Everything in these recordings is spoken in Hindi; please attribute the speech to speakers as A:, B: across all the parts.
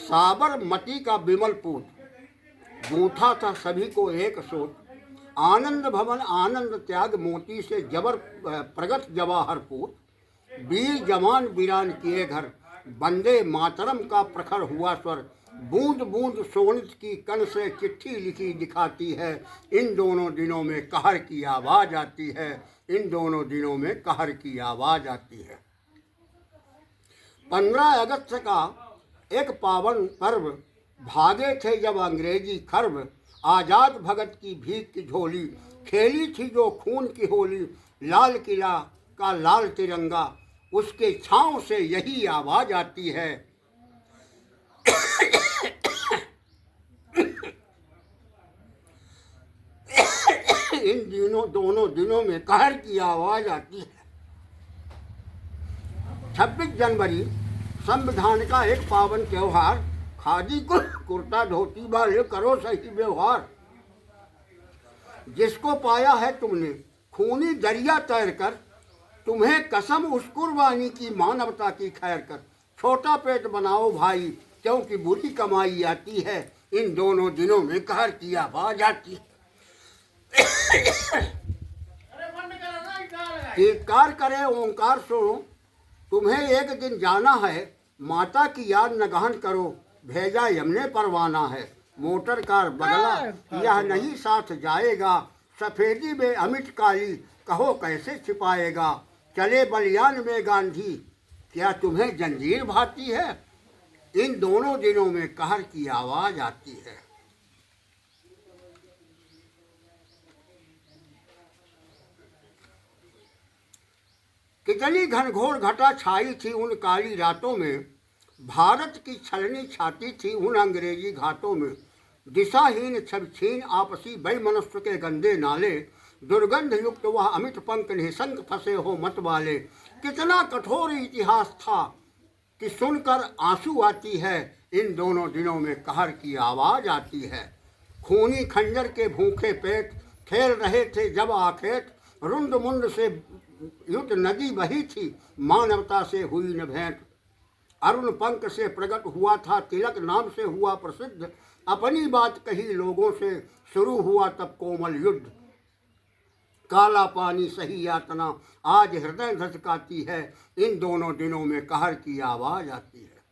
A: साबरमती का विमल पूत, गूंथा था सभी को एक सूत। आनंद भवन आनंद त्याग, मोती से जबर प्रगट जवाहर पूत। वीर जवान वीरान किए घर, वंदे मातरम का प्रखर हुआ स्वर। बूंद बूंद सोनित की कण से चिट्ठी लिखी दिखाती है, इन दोनों दिनों में कहर की आवाज आती है, इन दोनों दिनों में कहर की आवाज आती है। 15 अगस्त का एक पावन पर्व, भागे थे जब अंग्रेजी खर्ब। आजाद भगत की भीख की झोली, खेली थी जो खून की होली। लाल किला का लाल तिरंगा, उसके छांव से यही आवाज आती है। इन दोनों दिनों में कहर की आवाज आती है। 26 जनवरी संविधान का एक पावन त्योहार, खादी को कुर्ता धोती वाले करो सही व्यवहार। जिसको पाया है तुमने खूनी दरिया तैर कर, तुम्हें कसम उस कुर्बानी की मानवता की खैर कर। छोटा पेट बनाओ भाई, क्योंकि बुरी कमाई आती है, इन दोनों दिनों में कहर की आवाज आती है। धिक्कार करे ओंकार सुनो, तुम्हें एक दिन जाना है। माता की याद न गहन करो, भेजा यमने परवाना है। मोटर कार बगला यह नहीं साथ जाएगा, सफेदी में अमिट काली कहो कैसे छिपाएगा। चले बलियान में गांधी, क्या तुम्हें जंजीर भाती है, इन दोनों दिनों में कहर की आवाज आती है। कितनी घनघोर घटा छाई थी उन काली रातों में, भारत की छलनी छाती थी उन अंग्रेजी घाटों में। दिशाहीन छबछीन आपसी बेमनुष्य के गंदे नाले, दुर्गंध युक्त वह अमिट पंख निसंग फंसे हो मत वाले। कितना कठोर इतिहास था कि सुनकर आंसू आती है, इन दोनों दिनों में कहर की आवाज आती है। खूनी खंजर के भूखे पेट खेल रहे थे जब आखेट, रुंद मुंद से युद्ध नदी बही थी, मानवता से हुई न भेंट। अरुण पंख से प्रकट हुआ था तिलक, नाम से हुआ प्रसिद्ध। अपनी बात कही लोगों से, शुरू हुआ तब कोमल युद्ध। काला पानी सही यातना आज हृदय धधकाती है, इन दोनों दिनों में कहर की आवाज आती है।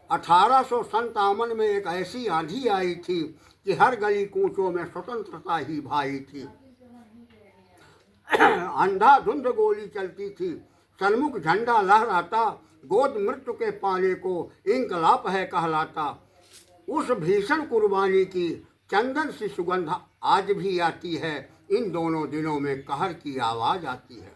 A: 1857 में एक ऐसी आंधी आई थी कि हर गली कूचों में स्वतंत्रता ही भाई थी। अंधाधुंध गोली चलती थी, सन्मुख झंडा लहराता, गोद मृत्यु के पाने को इंकलाब है कहलाता। उस भीषण कुर्बानी की चंदन सी सुगंध आज भी आती है, इन दोनों दिनों में कहर की आवाज आती है।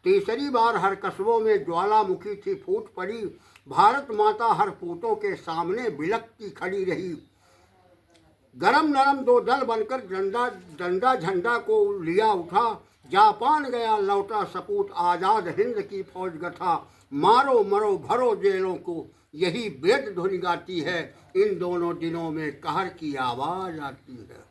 A: तीसरी बार हर कस्बों में ज्वालामुखी थी फूट पड़ी, भारत माता हर पूतों के सामने बिलखती खड़ी रही। गरम नरम दो दल बनकर डंडा झंडा को लिया उठा, जापान गया लौटा सपूत आज़ाद हिंद की फौज गठा। मारो मरो भरो जेलों को, यही वेद ध्वनि गाती है, इन दोनों दिनों में कहर की आवाज आती है।